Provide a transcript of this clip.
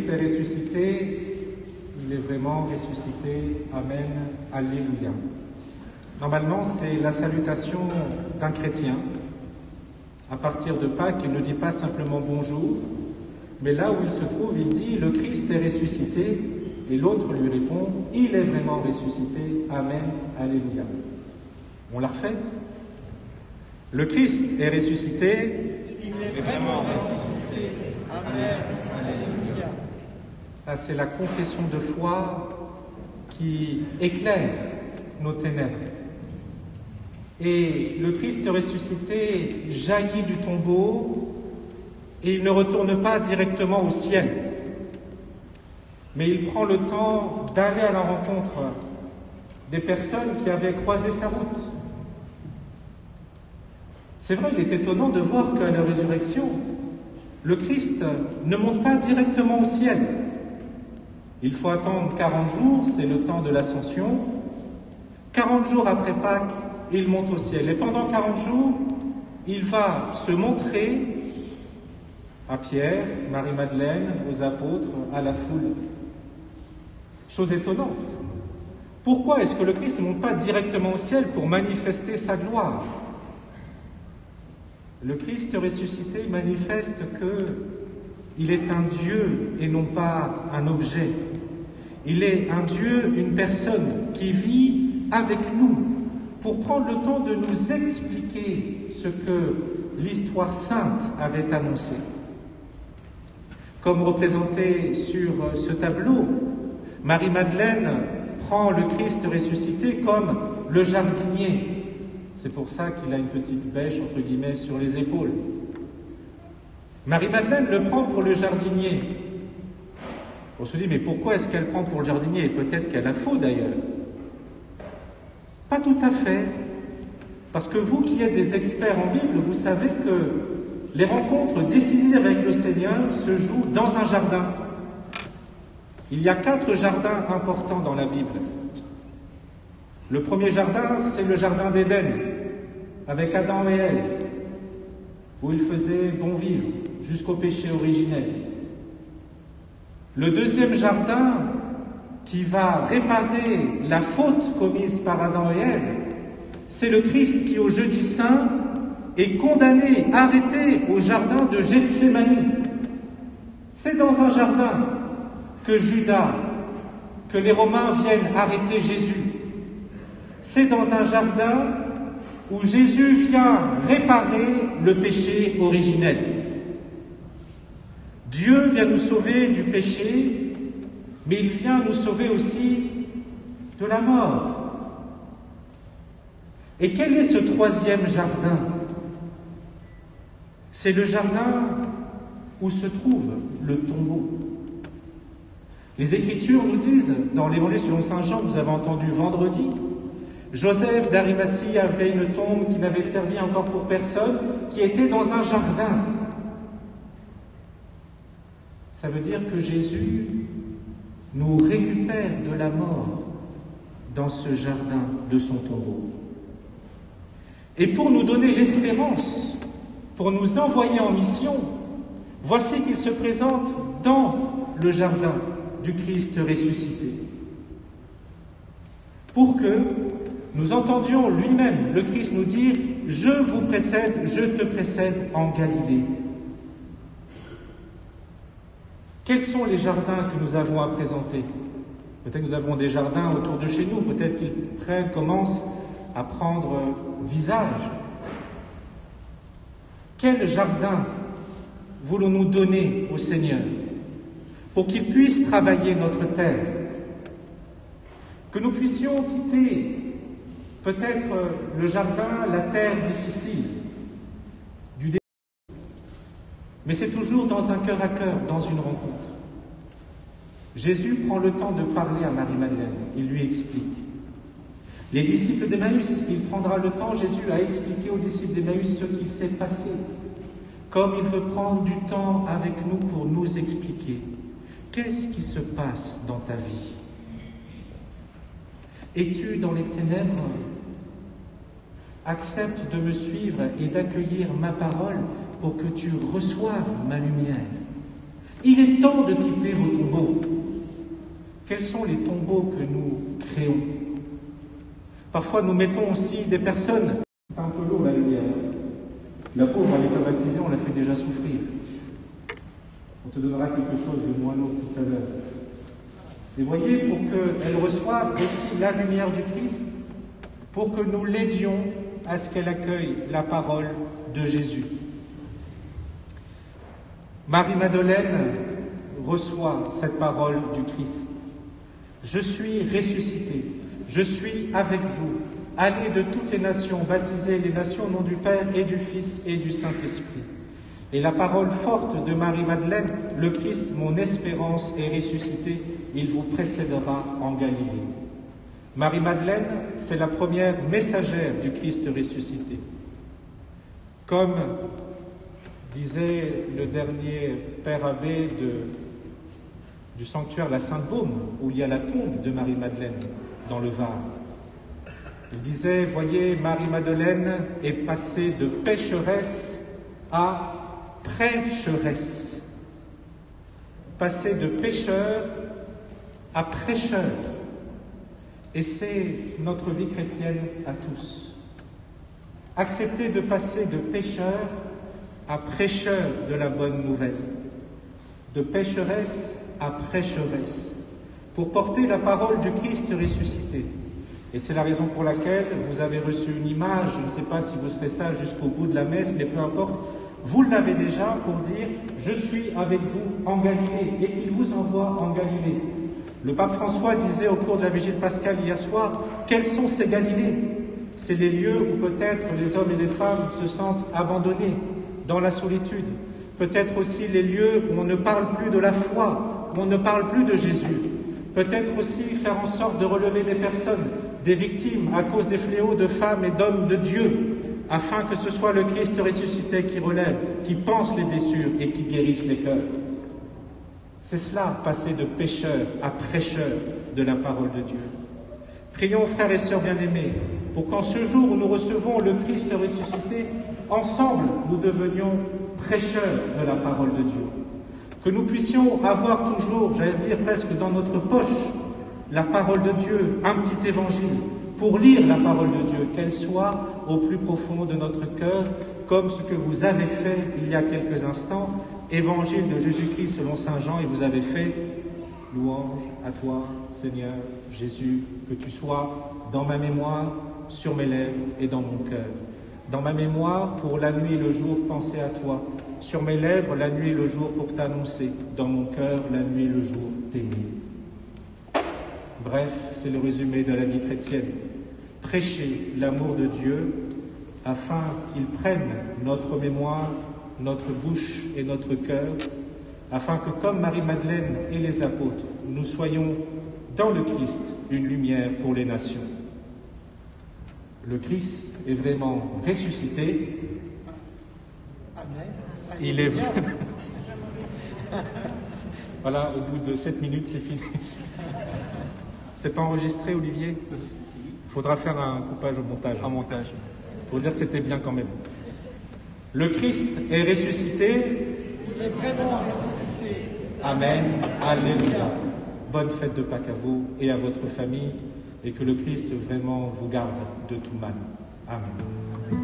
Christ est ressuscité, il est vraiment ressuscité. Amen, Alléluia. Normalement, c'est la salutation d'un chrétien. À partir de Pâques, il ne dit pas simplement bonjour, mais là où il se trouve, il dit « Le Christ est ressuscité » et l'autre lui répond « Il est vraiment ressuscité. Amen, Alléluia. » On la refait. Le Christ est ressuscité. Il est vraiment ressuscité. Amen, Alléluia. Ah, c'est la confession de foi qui éclaire nos ténèbres. Et le Christ ressuscité jaillit du tombeau et il ne retourne pas directement au ciel, mais il prend le temps d'aller à la rencontre des personnes qui avaient croisé sa route. C'est vrai, il est étonnant de voir qu'à la résurrection, le Christ ne monte pas directement au ciel. Il faut attendre 40 jours, c'est le temps de l'ascension. 40 jours après Pâques, il monte au ciel. Et pendant 40 jours, il va se montrer à Pierre, Marie-Madeleine, aux apôtres, à la foule. Chose étonnante. Pourquoi est-ce que le Christ ne monte pas directement au ciel pour manifester sa gloire ? Le Christ ressuscité manifeste qu'il est un Dieu et non pas un objet. Il est un Dieu, une personne qui vit avec nous pour prendre le temps de nous expliquer ce que l'histoire sainte avait annoncé. Comme représenté sur ce tableau, Marie-Madeleine prend le Christ ressuscité comme le jardinier. C'est pour ça qu'il a une petite bêche, entre guillemets, sur les épaules. Marie-Madeleine le prend pour le jardinier. On se dit, mais pourquoi est-ce qu'elle prend pour le jardinier ? Et peut-être qu'elle a faux d'ailleurs. Pas tout à fait. Parce que vous qui êtes des experts en Bible, vous savez que les rencontres décisives avec le Seigneur se jouent dans un jardin. Il y a 4 jardins importants dans la Bible. Le premier jardin, c'est le jardin d'Éden, avec Adam et Ève, où il faisait bon vivre jusqu'au péché originel. Le deuxième jardin, qui va réparer la faute commise par Adam et Ève, c'est le Christ qui, au jeudi saint, est condamné, arrêté au jardin de Gethsémani. C'est dans un jardin que Judas, que les Romains viennent arrêter Jésus. C'est dans un jardin où Jésus vient réparer le péché originel. Dieu vient nous sauver du péché, mais il vient nous sauver aussi de la mort. Et quel est ce troisième jardin ? C'est le jardin où se trouve le tombeau. Les Écritures nous disent, dans l'Évangile selon saint Jean, vous avez entendu vendredi, Joseph d'Arimathie avait une tombe qui n'avait servi encore pour personne, qui était dans un jardin. Ça veut dire que Jésus nous récupère de la mort dans ce jardin de son tombeau. Et pour nous donner l'espérance, pour nous envoyer en mission, voici qu'il se présente dans le jardin du Christ ressuscité. Pour que nous entendions lui-même, le Christ, nous dire « Je vous précède, je te précède en Galilée ». Quels sont les jardins que nous avons à présenter ? Peut-être que nous avons des jardins autour de chez nous, peut-être qu'ils commencent à prendre visage. Quel jardin voulons-nous donner au Seigneur pour qu'il puisse travailler notre terre ? Que nous puissions quitter peut-être le jardin, la terre difficile, du début. Mais c'est toujours dans un cœur à cœur, dans une rencontre. Jésus prend le temps de parler à Marie-Madeleine, il lui explique. Les disciples d'Emmaüs, il prendra le temps, Jésus, à expliquer aux disciples d'Emmaüs ce qui s'est passé, comme il veut prendre du temps avec nous pour nous expliquer. Qu'est-ce qui se passe dans ta vie ? Es-tu dans les ténèbres ? Accepte de me suivre et d'accueillir ma parole pour que tu reçoives ma lumière. Il est temps de quitter vos tombeaux. Quels sont les tombeaux que nous créons? Parfois, nous mettons aussi des personnes. C'est un peu lourd la lumière. La pauvre, elle est baptisée, on la fait déjà souffrir. On te donnera quelque chose de moins lourd tout à l'heure. Et voyez, pour qu'elle reçoive aussi la lumière du Christ, pour que nous l'aidions à ce qu'elle accueille la parole de Jésus. Marie-Madeleine reçoit cette parole du Christ. Je suis ressuscité, je suis avec vous. Allez de toutes les nations, baptisez les nations au nom du Père et du Fils et du Saint-Esprit. Et la parole forte de Marie-Madeleine, le Christ, mon espérance, est ressuscité, il vous précédera en Galilée. Marie-Madeleine, c'est la première messagère du Christ ressuscité. Comme disait le dernier père abbé du sanctuaire La Sainte-Baume, où il y a la tombe de Marie-Madeleine, dans le Var. Il disait, voyez, Marie-Madeleine est passée de pécheresse à prêcheresse. Passée de pécheur à prêcheur. Et c'est notre vie chrétienne à tous. Accepter de passer de pécheur à prêcheur de la bonne nouvelle, de pécheresse à prêcheresse, pour porter la parole du Christ ressuscité. Et c'est la raison pour laquelle vous avez reçu une image, je ne sais pas si vous serez ça jusqu'au bout de la messe, mais peu importe, vous l'avez déjà pour dire « Je suis avec vous en Galilée » et qu'il vous envoie en Galilée. Le pape François disait au cours de la Vigile pascale hier soir « Quels sont ces Galilées ?» C'est les lieux où peut-être les hommes et les femmes se sentent abandonnés, dans la solitude. Peut-être aussi les lieux où on ne parle plus de la foi, où on ne parle plus de Jésus. Peut-être aussi faire en sorte de relever des personnes, des victimes à cause des fléaux de femmes et d'hommes de Dieu, afin que ce soit le Christ ressuscité qui relève, qui pense les blessures et qui guérisse les cœurs. C'est cela, passer de pécheur à prêcheur de la parole de Dieu. Prions, frères et sœurs bien-aimés, pour qu'en ce jour où nous recevons le Christ ressuscité, ensemble nous devenions prêcheurs de la parole de Dieu. Que nous puissions avoir toujours, j'allais dire presque dans notre poche, la parole de Dieu, un petit évangile, pour lire la parole de Dieu, qu'elle soit au plus profond de notre cœur, comme ce que vous avez fait il y a quelques instants, évangile de Jésus-Christ selon saint Jean, et vous avez fait louange à toi, Seigneur Jésus, que tu sois dans ma mémoire, sur mes lèvres et dans mon cœur. Dans ma mémoire, pour la nuit et le jour, penser à toi. Sur mes lèvres, la nuit et le jour, pour t'annoncer. Dans mon cœur, la nuit et le jour, t'aimer. Bref, c'est le résumé de la vie chrétienne. Prêcher l'amour de Dieu afin qu'il prenne notre mémoire, notre bouche et notre cœur, afin que, comme Marie-Madeleine et les apôtres, nous soyons dans le Christ une lumière pour les nations. Le Christ est vraiment ressuscité. Amen. Il est vraiment... Voilà, au bout de 7 minutes, c'est fini. C'est pas enregistré, Olivier? Il faudra faire un coupage au montage. Un montage. Pour dire que c'était bien quand même. Le Christ est ressuscité. Il est vraiment ressuscité. Amen. Alléluia. Bonne fête de Pâques à vous et à votre famille, et que le Christ vraiment vous garde de tout mal. Amen.